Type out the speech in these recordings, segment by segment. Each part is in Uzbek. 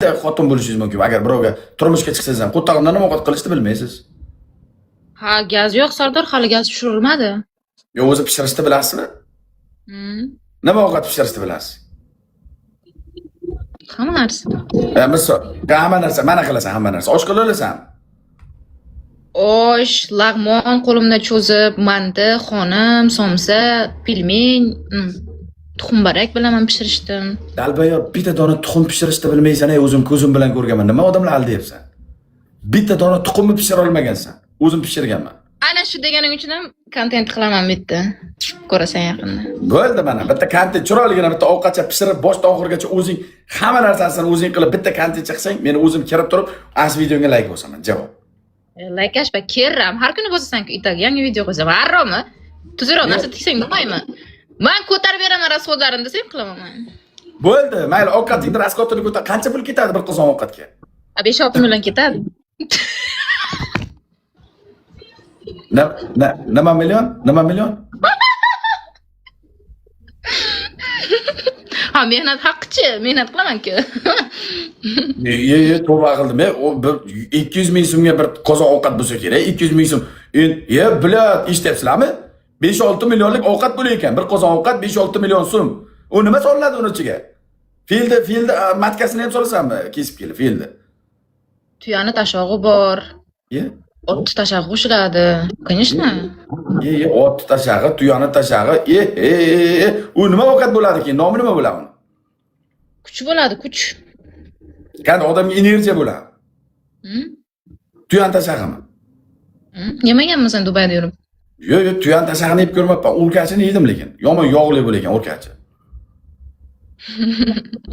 xotin bo'lishingiz mumkin. Agar birovga turmushga chiqsangiz ham qo'ttog'imdan nima ovqat qilishni bilmaysiz. Ha, gaz yo'q, Sardor, hali gaz tushirilmadi. Yo, o'zi pishirishni bilasizmi? Nima ovqat pishirishni bilasiz? Hamma narsa. Misol, hamma narsa, mana qilasan hamma narsa. Osh qila olasanmi? Osh, lag'mon qo'limda cho'zib, manda, xonim, somsa, pilmen, tuxumbarak bilaman pishirishdim. Dalbayo bitta dona tuxum pishirishni bilmaysan, o'zim ko'zim bilan ko'rganman. Nima odamlar aldayapsan? Bitta dona tuxumni pishira olmagansan. O'zim pishirganman. Ana shu deganing uchun ham kontent qilaman bitta. Ko'rasan yaqinda. Bo'ldi mana. Bitta kontent chiroyligina bitta ovqatcha pishirib, boshdan oxirigacha o'zing hamma narsasini o'zing qilib bitta kontent chiqsang, meni o'zim kirib turib, as videoga like bosaman. Javob. Laykash va kerram. Har kuni bosasan-ku, itaga yangi video qo'yasan. Harromi? Tuzroq narsa tiksang bo'lmaymi? Men ko'tarib beraman rasxodlarini desang qilaman. Bo'ldi, mayli, ovqatingni rasxodini ko'tar. Qancha pul ketadi bir qozon ovqatga? 5-6 million ketadi. Nima million? Nima million? Ha, mehnat haqqi-chi, mehnat qilaman-ku. To'g'ri qildim. O 200 ming so'mga bir qozon ovqat bo'lsa kerak. 200 ming so'm. Bilat, eshityapsizlarmi? 5-6 millionlik ovqat bo'lar ekan. Bir qozon ovqat 5-6 million so'm. U nima solinadi uni ichiga? Filni matkasini ham solasanmi? Kesib kelib, filni. Tuyani tashog'i bor. Otni tashog'i qo'shiladi. Конечно. Otni tashog'i, tuyani tashog'i. U nima ovqat bo'ladi keyin? Nomi nima bo'ladi? Kuch bo'ladi, kuch. Qanday odamga energiya bo'ladi? Tuyan tashog'imi? Yemaganmisan sen Dubayda yurib? Yo'q, tuyan tashog'ini yeb ko'rmabman. O'rkachini yedim lekin. Yomon yog'li bo'lar ekan o'rkachi.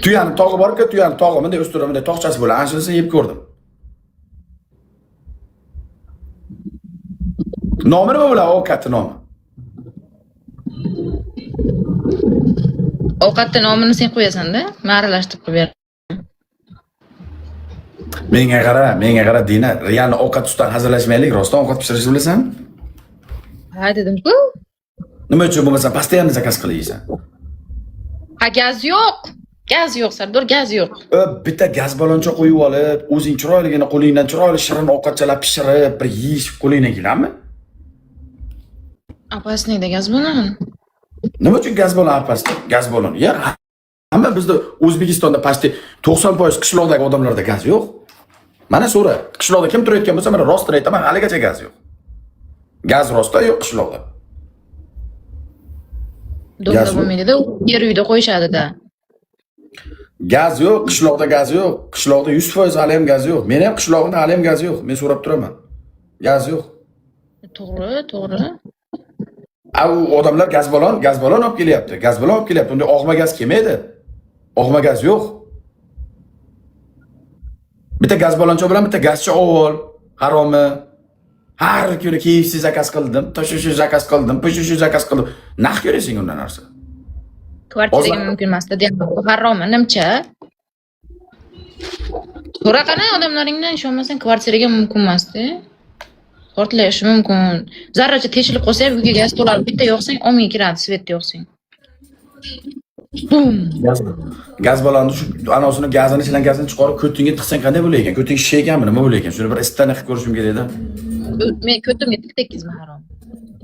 Tuyani tog'i bor-ku, tuyani tog'i bunday ustura bunday tog'chasi bo'ladi. Ana shuni yeb ko'rdim. Nomi nima bo'ladi ovqatning nomi? Ovqatning nomini sen qo'yasan-da, men aralashtirib qo'yib beraman. Menga qara Dina, realni ovqat ustidan hazillashmaylik, rostdan ovqat pishirishni bilasan? Ha, dedim-ku. Nima uchun bo'lmasa постоянно zakaz qilaysan? Ha, gaz yo'q. Gaz yo'q, Sardor, gaz yo'q. Bitta gaz baloncha qo'yib olib, o'zing chiroyligina qo'lingdan chiroyli shirin ovqatchalar pishirib, bir yeyish qo'lingdan keladimi? Apasniyda gaz balon. Nima uchun gaz balon apasda? Gaz balon. Hamma bizda O'zbekistonda pasti 90% qishloqdagi odamlarda gaz yo'q. Mana so'ra, qishloqda kim turayotgan bo'lsa, mana rostini aytaman, haligacha gaz yo'q. Gaz rostda yo'q qishloqda. Domda bo'lmaydi-da, yer uyda qo'yishadi-da. Gaz yo'q, qishloqda gaz yo'q. Qishloqda 100% hali ham gaz yo'q. Men ham qishloqda hali ham gaz yo'q. Men so'rab turaman. Gaz yo'q. To'g'ri. U odamlar gaz balon olib kelyapti. Gaz balon olib kelyapti. Unda og'ma gaz kelmaydi. Og'ma gaz yo'q. Bitta gaz baloncha bilan bitta gazchi ol. Haromi. Har kuni KFC zakaz qildim, toshishi zakaz qildim, pishishi zakaz qildim. Naq ko'rasing undan narsa. Kvartiraga mumkin emas-da, haromi, nimcha? So'raqana odamlaringdan, ishonmasang kvartiraga mumkin emas-da. Portlashi mumkin. Zarracha teshilib qolsa ham uyga gaz to'ladi. Bitta yo'qsang, olmay kiradi, svetda yo'qsang. Bum. Gaz balonni shu anosini gazini ichidan gazini chiqarib ko'tingga tiqsang qanday bo'lar ekan? Ko'ting shishayganmi, nima bo'lar ekan? Shuni bir istani qilib ko'rishim kerak edi. Men ko'timga tik tekkizma harom.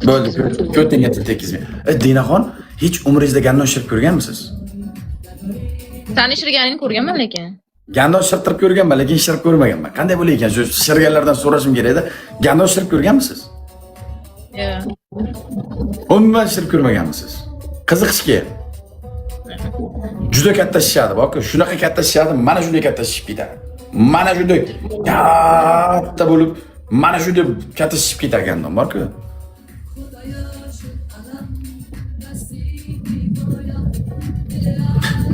Bo'ldi, ko'tingga tik tekkizma. Dinaxon, hech umringizda gandon shirib ko'rganmisiz? Tanishirganingni ko'rganman lekin. Gandon shirtirib ko'rganman, lekin shirib ko'rmaganman. Qanday bo'lar ekan? Shu shirganlardan so'rashim kerak edi. Gandon shirib ko'rganmisiz? Yo'q. Umuman shirib ko'rmaganmisiz? Qiziqishga. Juda katta shishadi, bak, shunaqa katta shishadi, mana shunday katta shishib ketadi. Mana shunday katta bo'lib, mana shunday katta shishib ketar gandon, bor-ku.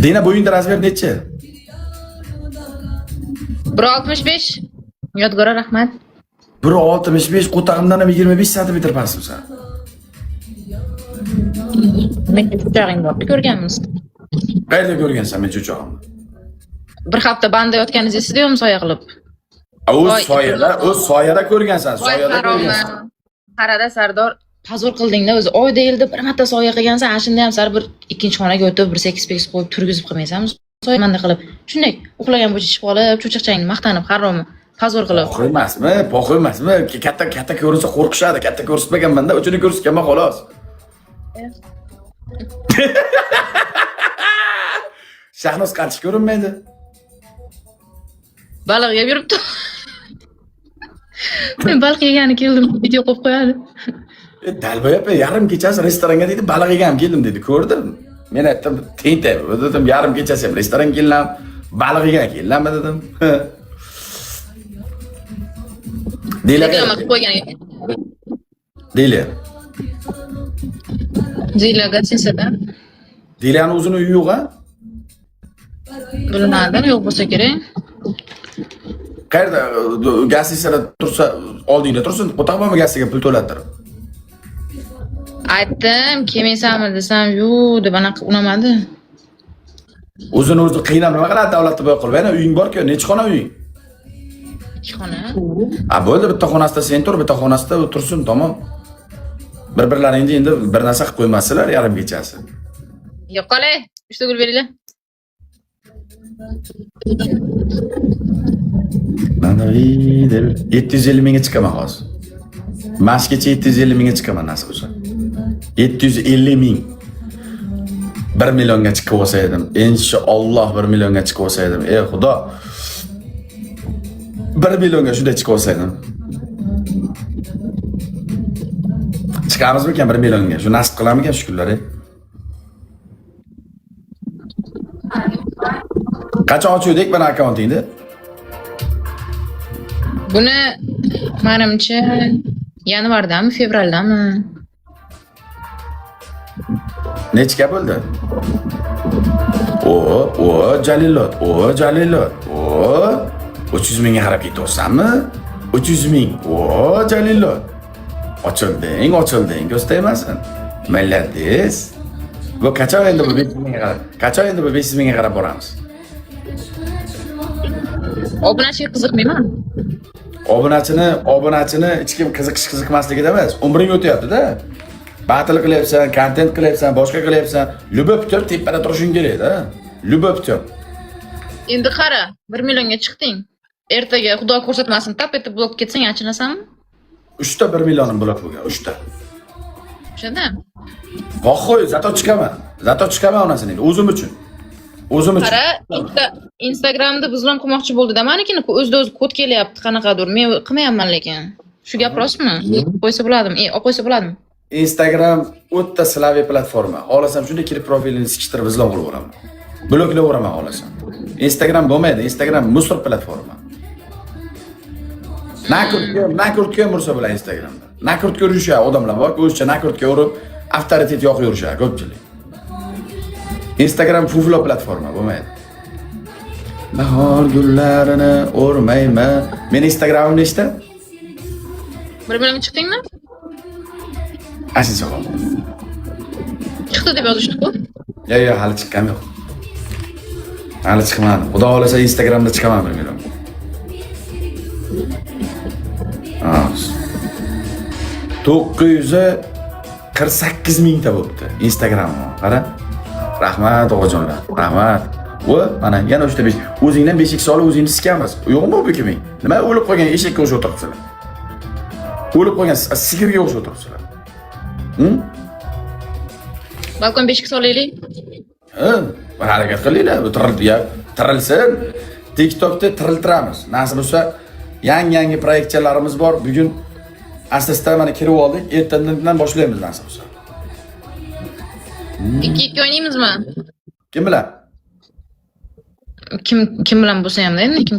Dina, bo'yingda razmer necha? 1.65. Yodgora, rahmat. 1.65, qo'tag'imdan ham 25 sm pastmisan. Men cho'chog'ing bor, ko'rganmiz. Qayerda ko'rgansan men cho'chog'imni? Bir hafta banda yotganingizni eslayapman soya qilib. O'z soyada ko'rgansan, soyada ko'rgansan. Qarada Sardor, pazur qilding-da o'zi. Oyda yilda bir marta soya qilgansan, ana shunda ham sar bir ikkinchi xonaga o'tib, bir 8 qo'yib turgizib qilmaysanmi? soymanda qilib. Shunday uxlagan bo'yicha chiqib olib, cho'chiqchangni maqtanib, haromni pozor qilib. Pox emasmi? Katta ko'rinsa qo'rqishadi. Katta ko'rsatmaganman-da, uchini ko'rsatganman xolos. Shahnoz qancha ko'rinmaydi? Baliq yeb yuribdi. Men baliq yegani keldim, video qo'yib qo'yadi. Dalboy opa yarim kechasi restoranga dedi, baliq yegam keldim dedi. Ko'rdim. Men aytdim, "Tengta, dedim, yarim kechasi ham restoran keldim, baliq yegam keldim" dedim. Reklama qilib qo'ygan ekan. Zilaga sesada. Dilani o'zini uyi yo'q-a? Bilmadim, yo'q bo'lsa kerak. Qayerda gassisada tursa, oldingda tursin, o'taqmanmi gassiga pul to'lattirib. Aytdim, kelmaysanmi desam, yo'q deb anaqa unamadi. O'zini qiynab nima qiladi davlatda boy qilib. Yana uying bor-ku, necha xona uying? 2 xona. Bo'ldi, bitta xonasida sen tur, bitta xonasida o'tirsin, tamom. Bir-birlaringni endi bir narsa qilib qo'ymasizlar yarim kechasi. Yo'q qolay, 3 ta gul beringlar. Mana 750 mingga chiqaman hozir. Mashgacha 750 mingga chiqaman nasib bo'lsa. 750 ming. 1 millionga chiqib olsa edim. Inshaalloh 1 millionga chiqib olsa edim. Ey Xudo. 1 millionga shunday chiqib olsa edim. Chiqamizmi-kan 1 millionga? Shu nasib qilamizmi shu kunlar? Qachon ochuvdik mana akkauntingni? Buni menimcha yanvardami, fevraldami? Nechga bo'ldi? Jalilot. 300 mingga qarab ketyapsanmi? 300 ming. Jalilot. Ochilding, ko'staymasin. Millatdis. Bu qachon endi bu 500 mingga qarab? Qachon endi bu 500 mingga qarab boramiz? Obunachiga qiziqmayman. Obunachini hech kim qiziqmasligida emas. Umring o'tyapti-da. Battle qilyapsan, content qilyapsan, boshqa qilyapsan. Любовь tepada turishing kerak-da. Любовь. Endi qara, 1 millionga chiqding. Ertaga Xudo ko'rsatmasin, tap etib blok ketsang, achinasanmi? 3 ta 1 millionim blok bo'lgan, 3 ta. O'shada. Xo'y, zato chiqaman onasini, o'zim uchun. Qara, Instagramda buzilon qilmoqchi bo'ldi-da, manikini o'zida-o'zi kod kelyapti, qanaqadir. Men qilmayapman lekin. Shu gap rostmi? Qo'ysa bo'ladimi? Olib qo'ysa bo'ladimi? Instagram o'ta slaviy platforma. Xohlasam shunday kirib profilini sikishtirib buzilon qilib o'raman. Bloklab o'raman xohlasam. Instagram bo'lmaydi, Instagram musor platforma. Nakurtga mursa bilan Instagramda. Nakurtga yurishadi odamlar bor, o'zicha nakurtga urib, avtoritet yoqib yurishadi ko'pchilik. Instagram fuflo platforma bo'lmaydi. Bahor gullarini o'rmayman. Men Instagramim nechta? 1 millionga chiqdingmi? Ashincha qol. Chiqdi deb yozishdi-ku. Yo'q, hali chiqqan yo'q. Hali chiqmadi. Xudo xolasa Instagramda chiqaman 1 million. 948 mingta bo'libdi Instagramim. Qara. Rahmat o'g'ajonlar. Rahmat. Mana yana 3 o'zingdan beshik solib o'zingizni sikamiz. Yo'qmi bu kiming? Nima o'lib qolgan eshakka o'xshab o'tiribsizlar? O'lib qolgan sigirga o'xshab o'tiribsizlar. Balkon beshik solaylik. Bir harakat qilinglar. Tirilsin. TikTokda tiriltiramiz. Nasib bo'lsa, yangi proyektchalarimiz bor. Bugun asta-asta mana kirib oldik. Ertandan boshlaymiz nasib bo'lsa. 2 o'ynaymizmi? Kim bilan? Kim bilan bo'lsa ham endi kim